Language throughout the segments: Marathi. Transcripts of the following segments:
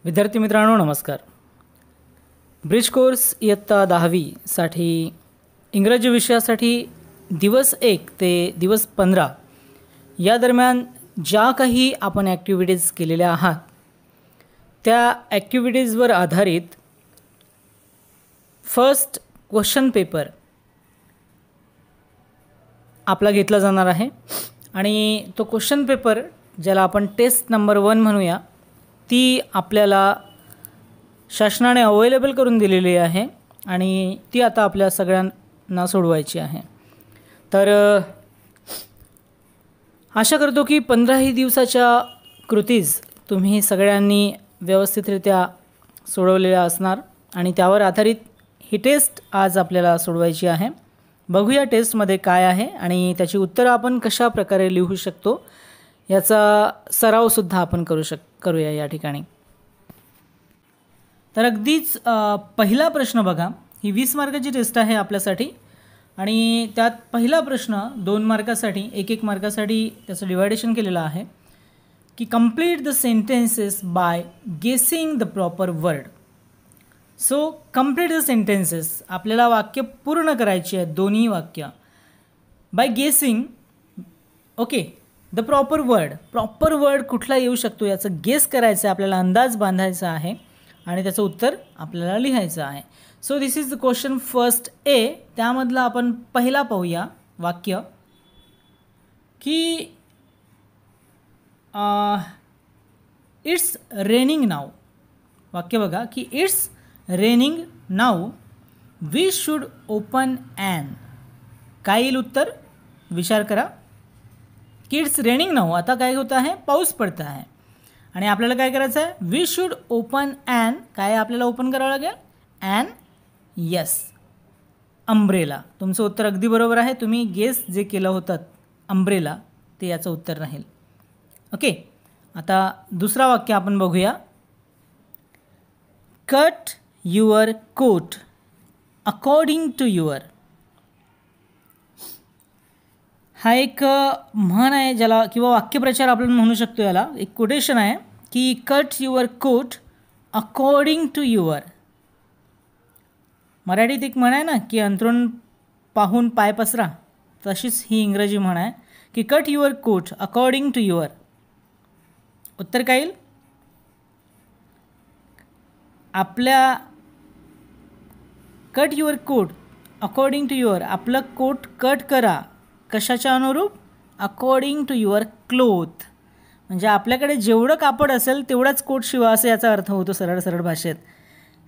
विद्यार्थी मित्रांनो नमस्कार. ब्रिज कोर्स इयत्ता 10वी साठी इंग्रजी विषयासाठी दिवस 1 ते दिवस 15 या दरम्यान ज्या काही आपण ॲक्टिव्हिटीज केलेल्या आहात त्या ॲक्टिव्हिटीजवर आधारित फर्स्ट क्वेश्चन पेपर आपला घेतला जाणार आहे आणि तो क्वेश्चन पेपर ज्याला आपण टेस्ट नंबर 1 म्हणूया ती आपल्याला शासनाने अवेलेबल करून दिलेली आहे आणि ती आता आपल्या सगळ्यांना सोडवायची आहे. तर आशा करतो की 15 दिवसाच्या कृतीज तुम्ही सगळ्यांनी व्यवस्थितरित्या सोडवलेल्या असणार आणि त्यावर आधारित ही टेस्ट आज आपल्याला सोडवायची आहे. बघूया टेस्टमध्ये काय आहे आणि त्याची उत्तरं आपण कशा प्रकारे लिहू शकतो याचा सरावसुद्धा आपण करूया या ठिकाणी. तर अगदीच पहिला प्रश्न बघा. ही 20 मार्काची टेस्ट आहे आपल्यासाठी आणि त्यात पहिला प्रश्न 2 मार्कासाठी 1 मार्कासाठी त्याचं डिवायडेशन केलेलं आहे की complete the sentences by guessing the proper word. So complete the sentences आपल्याला वाक्य पूर्ण करायची आहेत, दोन्ही वाक्य बाय गेसिंग. ओके, द प्रॉपर वर्ड कुठला येऊ शकतो याचं गेस करायचं आहे, आपल्याला अंदाज बांधायचा आहे आणि त्याचं उत्तर आपल्याला लिहायचं आहे. So this is the question first A. त्यामधला आपण पहिला पाहूया वाक्य की इट्स रेनिंग नाऊ. वाक्य बघा की it's raining now, we should open an. काय येईल उत्तर विचार करा की इट्स रेनिंग नाऊ, आता काय होतं आहे, पाऊस पडता आहे आणि आपल्याला काय करायचं आहे, वी शूड ओपन ॲन. काय आपल्याला ओपन करावं लागेल, ॲन. Yes, umbrella. तुमचं उत्तर अगदी बरोबर आहे. तुम्ही गेस जे केलं होतं अम्ब्रेला ते याचं उत्तर राहील. ओके, आता दुसरा वाक्य आपण बघूया. Cut your coat according to your. हा एक म्हण आहे ज्याला किंवा वाक्यप्रचार आपण म्हणू शकतो. याला एक कोटेशन आहे की cut your coat according to your. मराठीत एक म्हण आहे ना की अंथरूण पाहून पाय पसरा, तशीच ही इंग्रजी म्हण आहे की cut your coat according to your. उत्तर काय येईल आपल्या cut your coat according to your. आपलं कोट कट करा कशाच्या अनुरूप, अकॉर्डिंग टू युअर क्लोथ. म्हणजे आपल्याकडे जेवढं कापड असेल तेवढाच कोट शिवा असं याचा अर्थ होतो सरळ भाषेत.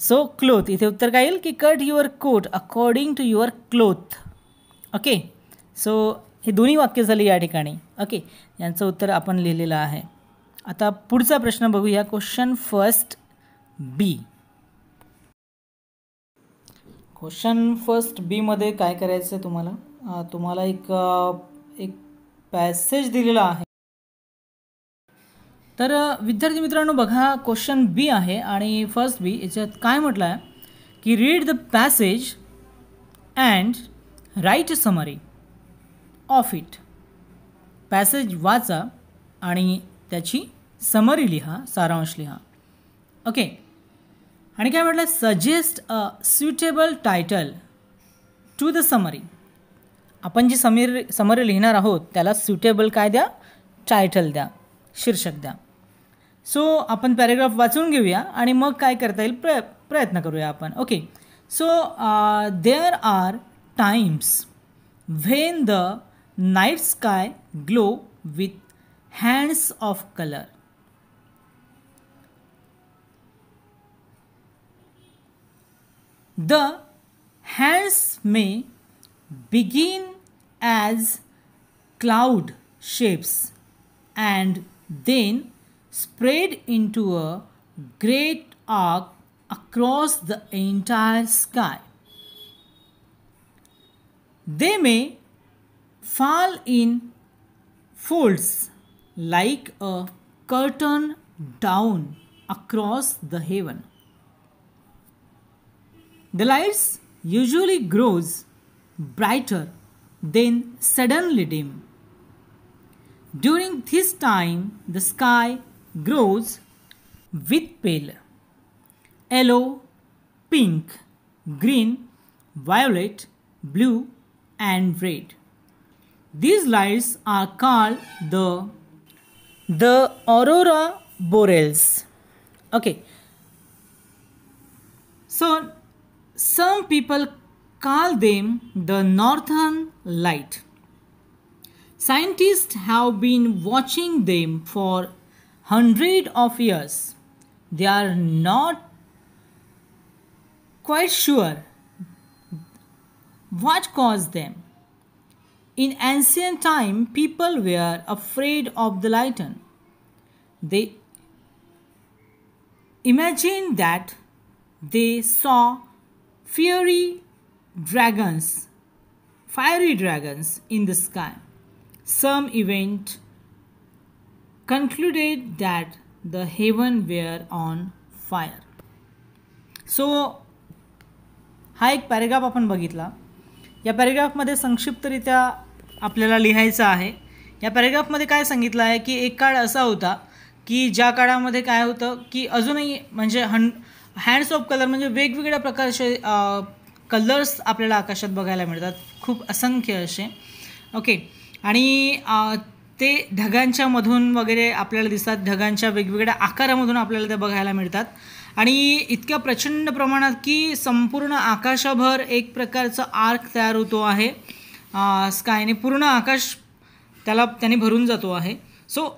सो क्लोथ इथे उत्तर काय येईल की cut your coat according to your cloth. Okay, so हे दोन्ही वाक्य झाली या ठिकाणी. ओके, यांचं उत्तर आपण लिहिलेलं आहे. आता पुढचा प्रश्न बघूया. क्वेश्चन फर्स्ट बी. क्वेश्चन फर्स्ट बीमध्ये काय करायचं आहे तुम्हाला एक पॅसेज दिलेला आहे. तर विद्यार्थी मित्रांनो बघा, क्वेश्चन बी आहे आणि फर्स्ट बी याच्यात काय म्हटलं आहे की read the passage and write a summary of it. Passage वाचा आणि त्याची समरी लिहा, सारांश लिहा. ओके, आणि काय म्हटलं, suggest a suitable title to the summary. आपण जी समरी लिहिणार आहोत त्याला सुटेबल काय द्या, टायटल द्या, शीर्षक द्या. सो आपण पॅरेग्राफ वाचून घेऊया आणि मग काय करता येईल प्रयत्न करूया आपण. Okay, so there are times when the night sky glow with hands of colour. The hands may begin as cloud shapes and then spread into a great arc across the entire sky. They may fall in folds like a curtain down across the heaven. The lights usually grows brighter then suddenly dim. During this time, the sky grows with pale. yellow, pink, green, violet, blue, and red. These lights are called the aurora boreals. Okay, so some people call them the northern light. Scientists have been watching them for hundreds of years. They are not quite sure what caused them. In ancient time, people were afraid of the lantern. They imagined that they saw fiery dragons in the sky. Some even concluded that the heaven were on fire. So हा एक पॅरेग्राफ आपण बघितला. या पॅरेग्राफमध्ये संक्षिप्तरित्या आपल्याला लिहायचं आहे. या पॅरेग्राफमध्ये काय सांगितलं आहे की एक काळ असा होता की ज्या काळामध्ये काय होतं की अजूनही म्हणजे हँड्स ऑफ कलर म्हणजे वेगवेगळ्या प्रकारचे कलर्स आपल्याला आकाशात बघायला मिळतात, खूप असंख्य असे. ओके, आणि ते ढगांच्या मधून वगैरे आपल्याला दिसतात, ढगांच्या वेगवेगळ्या आकारामधून आपल्याला ते बघायला मिळतात. आणि इतक्या प्रचंड प्रमाणात की संपूर्ण आकाशाभर एक प्रकारचा आर्क तयार होतो आहे स्कायने, पूर्ण आकाश त्याने भरून जातो आहे. सो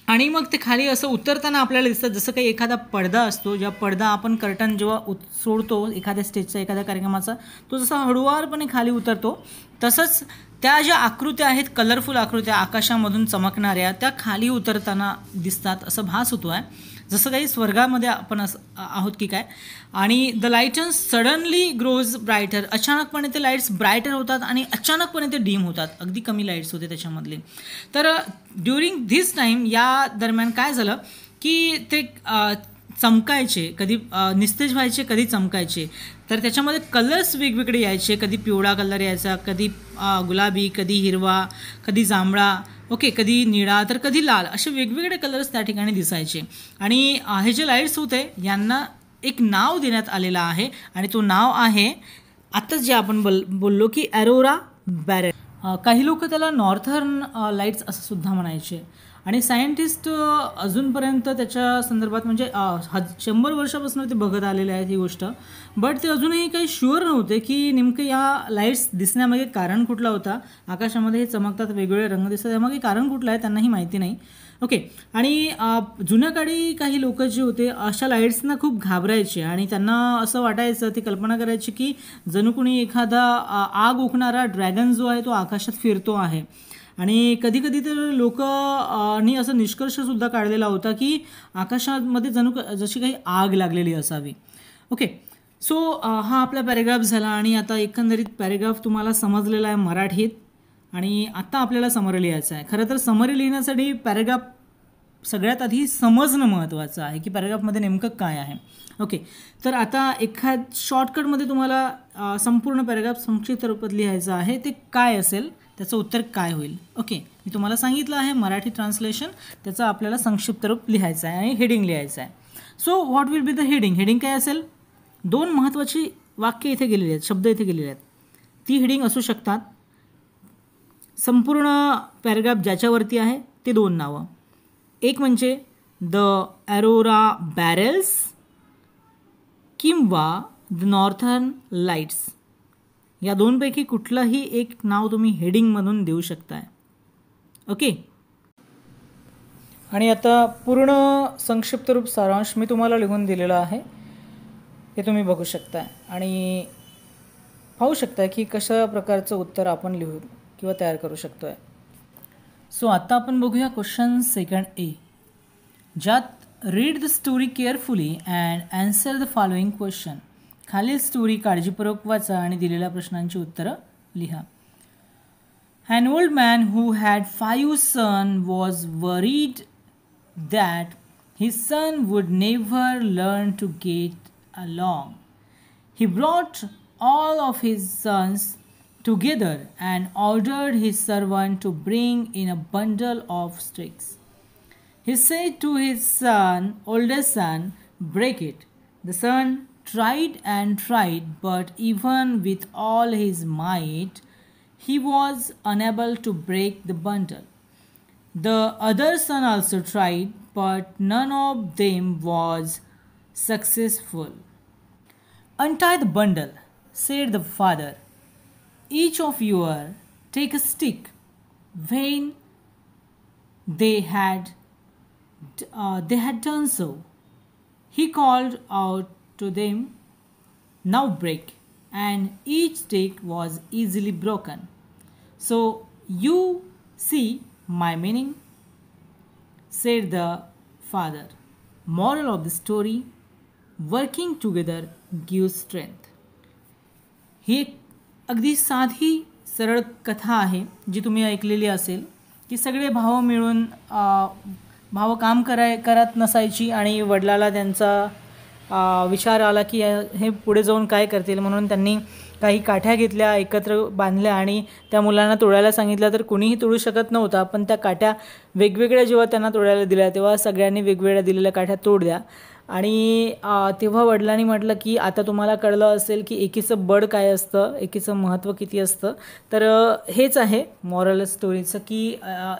आणि मग ते खाली असं उतरताना आपल्याला दिसतं जसं काही एखादा पडदा असतो, ज्या पडदा आपण कर्टन जेव्हा सोडतो एखाद्या स्टेजचा एखाद्या कार्यक्रमाचा, तो जसा हळुवारपणे खाली उतरतो तसंच त्या ज्या आकृत्या आहेत, कलरफुल आकृत्या आकाशामधून चमकणाऱ्या, त्या खाली उतरताना दिसतात असं भास होतो आहे, जसं काही स्वर्गामध्ये आपण आहोत की काय. आणि द लाईटन्स सडनली ग्रोज ब्रायटर. अचानकपणे ते लाईट्स ब्रायटर होतात आणि अचानकपणे ते डीम होतात. अगदी कमी लाईट्स होते त्याच्यामधले. तर ड्युरिंग धिस टाईम, या दरम्यान काय झालं की ते चमकायचे, कधी निस्तेज व्हायचे, कधी चमकायचे. तर त्याच्यामध्ये कलर्स वेगवेगळे यायचे. कधी पिवळा कलर यायचा, कधी गुलाबी, कधी हिरवा, कधी जांभळा, ओके, कधी निळा, तर कधी लाल, असे वेगवेगळे कलर्स त्या ठिकाणी दिसायचे. आणि हे जे लाईट्स होते यांना एक नाव देण्यात आलेलं आहे आणि तो नाव आहे आत्ताच जे आपण बोललो की अरोरा बॅरेल. काही लोक त्याला नॉर्थर्न लाईट्स असं सुद्धा म्हणायचे. आणि सायंटिस्ट अजूनपर्यंत त्याच्या संदर्भात म्हणजे 100 वर्षापासून ते बघत आलेले आहेत ही गोष्ट. बट ते अजूनही काही शुअर नव्हते की नेमकं या लाईट्स दिसण्यामागे कारण कुठला होता. आकाशामध्ये हे चमकतात, वेगवेगळे रंग दिसतात, त्यामागे कारण कुठलं आहे त्यांनाही माहिती नाही. ओके, आणि जुन्या काळी काही लोक जे होते अशा लाईट्सना खूप घाबरायचे आणि त्यांना असं वाटायचं, ती कल्पना करायची की जणू कुणी एखादा आग ओकणारा ड्रॅगन जो आहे तो आकाशात फिरतो आहे. आणि कधी कधी तर लोकांनी असं निष्कर्षसुद्धा काढलेला होता की आकाशामध्ये जशी काही आग लागलेली असावी. ओके, सो हा आपला पॅरेग्राफ झाला आणि आता एकंदरीत पॅरेग्राफ तुम्हाला समजलेला आहे मराठीत. आणि आता आपल्याला समरी लिहायचं आहे. खरं तर समरी लिहिण्यासाठी पॅरेग्राफ सगळ्यात आधी समजणं महत्त्वाचं आहे की पॅरेग्राफमध्ये नेमकं काय आहे. ओके, तर आता शॉर्टकटमध्ये तुम्हाला संपूर्ण पॅरेग्राफ संक्षिप्त रूपात लिहायचं आहे. ते काय असेल, त्याचं उत्तर काय होईल. ओके, मी तुम्हाला सांगितलं आहे मराठी ट्रान्सलेशन, त्याचं आपल्याला संक्षिप्त रूप लिहायचं आहे आणि हेडिंग लिहायचं आहे. So what will be the heading. Heading काय असेल, 2 महत्त्वाची वाक्य इथे गेलेली आहेत, शब्द इथे गेलेले आहेत. ती हेडिंग असू शकतात. संपूर्ण पॅरेग्राफ ज्याच्यावरती आहे ते 2 नावं. एक म्हणजे द अरोरा बॅरेल्स किंवा द नॉर्थर्न लाईट्स. या 2पैकी कुठलंही एक नाव तुम्ही हेडिंगमधून देऊ शकताय. ओके, आणि आता पूर्ण संक्षिप्त रूप सारांश मी तुम्हाला लिहून दिलेला आहे, हे तुम्ही बघू शकताय आणि पाहू शकताय की कशा प्रकारचं उत्तर आपण लिहू किंवा तयार करू शकतो आहे. सो आता आपण बघूया क्वेश्चन सेकंड ए, ज्यात read the story carefully and answer the following question. खालील स्टोरी काळजीपूर्वक वाचा आणि दिलेल्या प्रश्नांची उत्तरं लिहा. An old man who had 5 sons was worried that his son would never learn to get along. He brought all of his sons together and ordered his servant to bring in a bundle of sticks. He said to his oldest son, "Break it." The son tried and tried, but even with all his might, he was unable to break the bundle. The other son also tried, but none of them was successful. "Untie the bundle," said the father. "Each of you take a stick." When they had done so, he called out to them, "Now break," and each stick was easily broken. "So you see my meaning," said the father. Moral of the story: working together gives strength. ही एक अगदी साधी सरळ कथा आहे जी तुम्ही ऐकलेली असेल की सगळे भाव मिळून भाव काम करत नसायची आणि वडिलाला त्यांचा विचार आला की हे पुढे जाऊन काय करतील म्हणून त्यांनी काही काठ्या घेतल्या, एकत्र बांधल्या आणि त्या मुलांना तोडायला सांगितलं. तर कुणीही तोडू शकत नव्हता, पण त्या काठ्या वेगवेगळ्या जेव्हा त्यांना तोडायला दिल्या तेव्हा सगळ्यांनी वेगवेगळ्या दिलेल्या काठ्या तोडल्या. आणि तेव्हा वडिलांनी म्हटलं की आता तुम्हाला कळलं असेल की एकीचं बळ काय असतं, एकीचं महत्त्व किती असतं. तर हेच आहे मॉरल स्टोरीचं की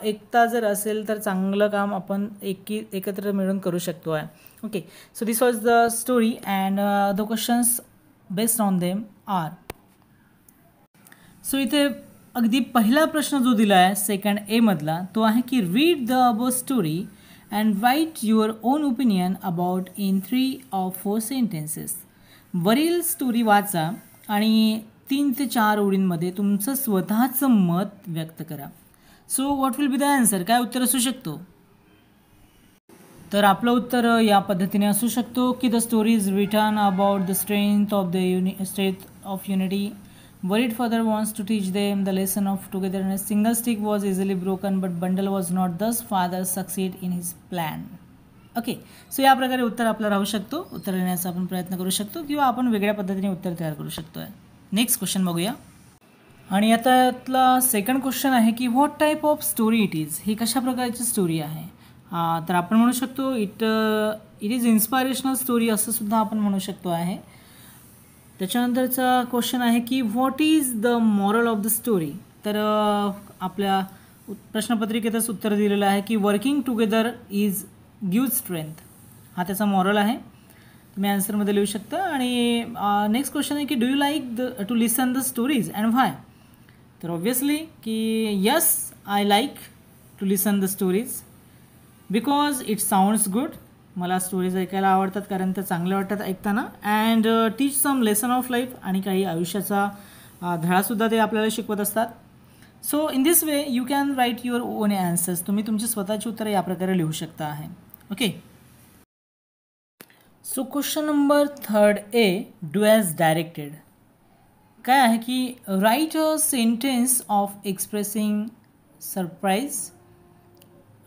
एकता जर असेल तर चांगलं काम आपण एकत्र मिळून करू शकतो आहे. Okay, so this was the story and the questions based on them are. So इथे अगदी पहिला प्रश्न जो दिला आहे सेकंड ए मधला तो आहे की read the above story and write your own opinion about in 3 or 4 sentences. वरील स्टोरी वाचा आणि 3 ते 4 ओळींमध्ये तुमचं स्वतःचं मत व्यक्त करा. So what will be the answer? काय उत्तर असू शकतो? तर आपलं उत्तर या पद्धतीने असू शकतो की the story is written about the strength of unity. Where it further wants to teach them the lesson of togetherness. Single stick was easily broken, but bundle was not. Thus, father succeed in his plan. Okay, so या प्रकारे उत्तर आपलं राहू शकतो. उत्तर देण्याचा आपण प्रयत्न करू शकतो किंवा आपण वेगळ्या पद्धतीने उत्तर तयार करू शकतो आहे. नेक्स्ट क्वेश्चन बघूया. आणि आता यातला सेकंड क्वेश्चन आहे की what type of story it is. ही कशा प्रकारची स्टोरी आहे? तर आपण म्हणू शकतो इट इज इन्स्पायरेशनल स्टोरी असं सुद्धा आपण म्हणू शकतो आहे. त्याच्यानंतरचा क्वेश्चन आहे की what is the moral of the story. तर आपल्या प्रश्नपत्रिकेतच उत्तर दिलेलं आहे की working together is give strength. हा त्याचा मॉरल आहे. तुम्ही आन्सरमध्ये लिहू शकता. आणि नेक्स्ट क्वेश्चन आहे की do you like to listen the stories and why. तर ऑब्वियसली की yes, I like to listen the stories because it sounds good. मला स्टोरीज ऐकायला आवडतात कारण त्या चांगल्या वाटतात ऐकताना. And teach some lesson of life, आणि काही आयुष्याचा धडासुद्धा ते आपल्याला शिकवत असतात. So in this way you can write your own answers. तुम्ही तुमची स्वतःची उत्तरं या प्रकारे लिहू शकता आहे. Okay, so question number 3 A, do as directed. काय आहे की write a sentence of expressing surprise.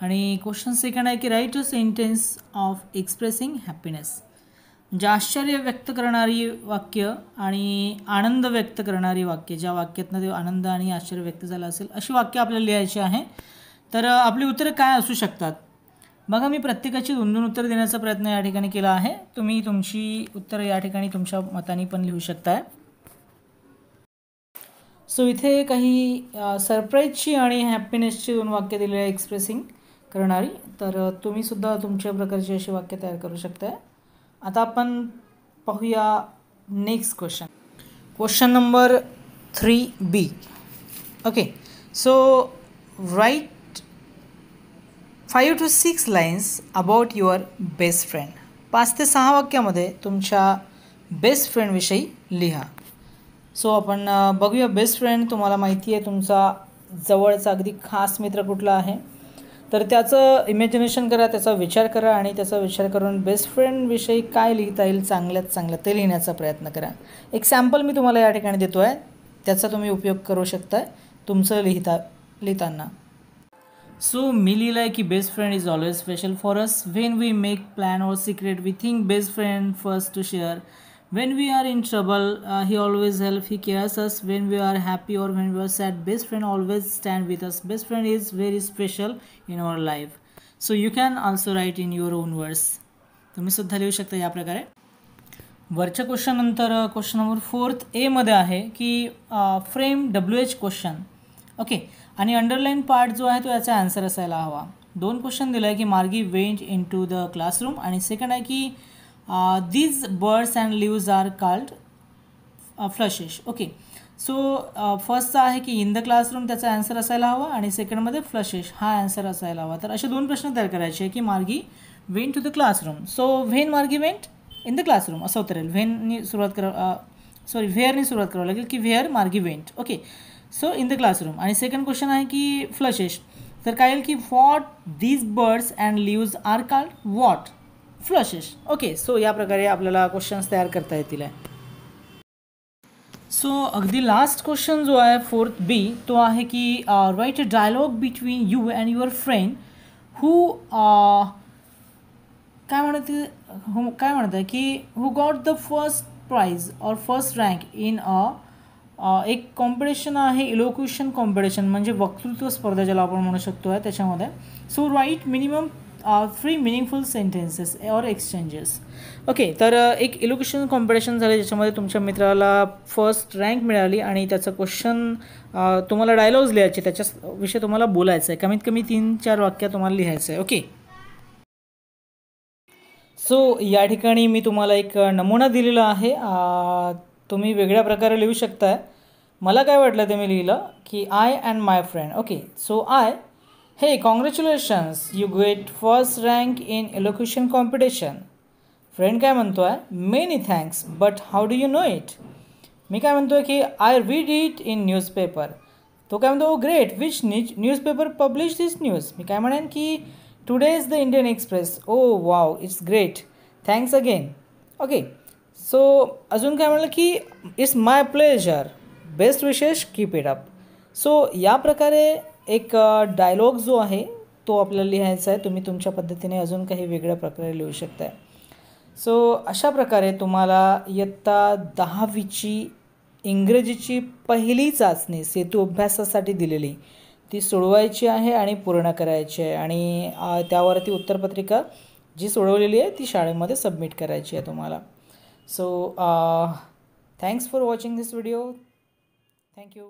आणि क्वेश्चन सेकंड आहे की write a sentence of expressing happiness. म्हणजे आश्चर्य व्यक्त करणारी वाक्य आणि आनंद व्यक्त करणारी वाक्य, ज्या वाक्यातनं ते आनंद आणि आश्चर्य व्यक्त झालं असेल अशी वाक्य आपल्याला लिहायची आहे. तर आपली उत्तरं काय असू शकतात? बघा, मी प्रत्येकाची 2-2 उत्तर देण्याचा प्रयत्न या ठिकाणी केला आहे. तुम्ही तुमची उत्तरं या ठिकाणी तुमच्या मताने पण लिहू शकताय. सो इथे काही सरप्राईजची आणि हॅपीनेसची 2 वाक्य दिलेली आहे एक्सप्रेसिंग करणारी. तर तुम्ही सुद्धा तुमच्या प्रकारची अशी वाक्य तयार करू शकताय. आता आपण पाहूया next question. Question number 3B. Okay, so write 5 to 6 lines about your best friend. 5 ते 6 वाक्यामध्ये तुमच्या बेस्ट फ्रेंडविषयी लिहा. सो आपण बघूया बेस्ट फ्रेंड. तुम्हाला माहिती आहे तुमचा जवळचा अगदी खास मित्र कुठला आहे. तर त्याचं इमॅजिनेशन करा, त्याचा विचार करा आणि त्याचा विचार करून बेस्ट फ्रेंडविषयी काय लिहिता येईल चांगल्यात चांगलं ते लिहिण्याचा प्रयत्न करा. एक सॅम्पल मी तुम्हाला या ठिकाणी देतो आहे, त्याचा तुम्ही उपयोग करू शकता तुमचं लिहिताना. सो मी लिहिलं आहे की best friend is always special for us. When we make plan or secret we think best friend first to share. When we are in trouble, he always helps, he cares us. When we are happy or when we are sad, best friend always stand with us. Best friend is very special in our life. So you can also write in your own words. तुम्ही सुद्धा लिहू शकता या प्रकारे. वरच्या क्वेश्चन नंतर क्वेश्चन नंबर 4A मध्ये आहे की फ्रेम WH क्वेश्चन. ओके, आणि अंडरलाईन पार्ट जो आहे तो याचा आन्सर असायला हवा. 2 क्वेश्चन दिलं आहे की Margie went into the classroom, आणि सेकंड आहे की these birds and leaves are called flushes. Okay, so फर्स्टचा आहे की इन द क्लासरूम, त्याचा आन्सर असायला हवा, आणि सेकंडमध्ये फ्लशेस हा आन्सर असायला हवा. तर असे 2 प्रश्न तयार करायचे आहे की Margie went to the classroom. So when Margie went in the classroom असं होतं राहील. व्हेननी सुरुवात व्हेअरनी सुरुवात करावं लागेल की where Margie went. Okay, so in the classroom. आणि सेकंड क्वेश्चन आहे की फ्लशेस, तर काय येईल की what these birds and leaves are called what flushes. Okay, so या प्रकारे आपल्याला क्वेश्चन्स तयार करता येतील. सो अगदी लास्ट क्वेश्चन जो आहे 4B तो आहे की write a dialogue between you and your friend who काय म्हणत आहे की who got the first prize और फर्स्ट रँक इन एक कॉम्पिटिशन आहे, इलोक्युशन कॉम्पिटिशन म्हणजे वक्तृत्व स्पर्धा ज्याला आपण म्हणू शकतो आहे त्याच्यामध्ये. So write minimum 3 meaningful sentences और एक्सचेंजेस. ओके, तर एक इलोक्युशन कॉम्पिटिशन झालं ज्याच्यामध्ये तुमच्या मित्राला फर्स्ट रँक मिळाली आणि त्याचं क्वेश्चन तुम्हाला डायलॉग्स लिहायचे, त्याच्याविषयी तुम्हाला बोलायचं आहे. कमीत कमी 3-4 वाक्य तुम्हाला लिहायचं आहे. ओके, सो या ठिकाणी मी तुम्हाला एक नमुना दिलेला आहे, तुम्ही वेगळ्या प्रकारे लिहू शकताय. मला काय वाटलं ते मी लिहिलं की I and my friend. Okay, so I, hey congratulations you get first rank in elocution competition. Friend काय म्हणतो आहे, many thanks but how do you know it. मी काय म्हणतो आहे की I read it in newspaper. तो काय म्हणतो, oh great, which newspaper publish this news. मी काय म्हणेन की today is the Indian Express. Oh wow, it's great, thanks again. Okay, so अजून काय म्हणलं की it's my pleasure, best wishes, keep it up. So या प्रकारे एक डायलॉग जो आहे तो आपल्याला लिहायचा आहे. तुम्ही तुमच्या पद्धतीने अजून काही वेगळ्या प्रकारे लिहू शकताय. सो अशा प्रकारे तुम्हाला इयत्ता 10वीची इंग्रजीची पहिली चाचणी सेतू अभ्यासासाठी दिलेली ती सोडवायची आहे आणि पूर्ण करायची आहे, आणि त्यावरती उत्तरपत्रिका जी सोडवलेली आहे ती शाळेमध्ये सबमिट करायची आहे तुम्हाला. So thanks for watching this video. Thank you.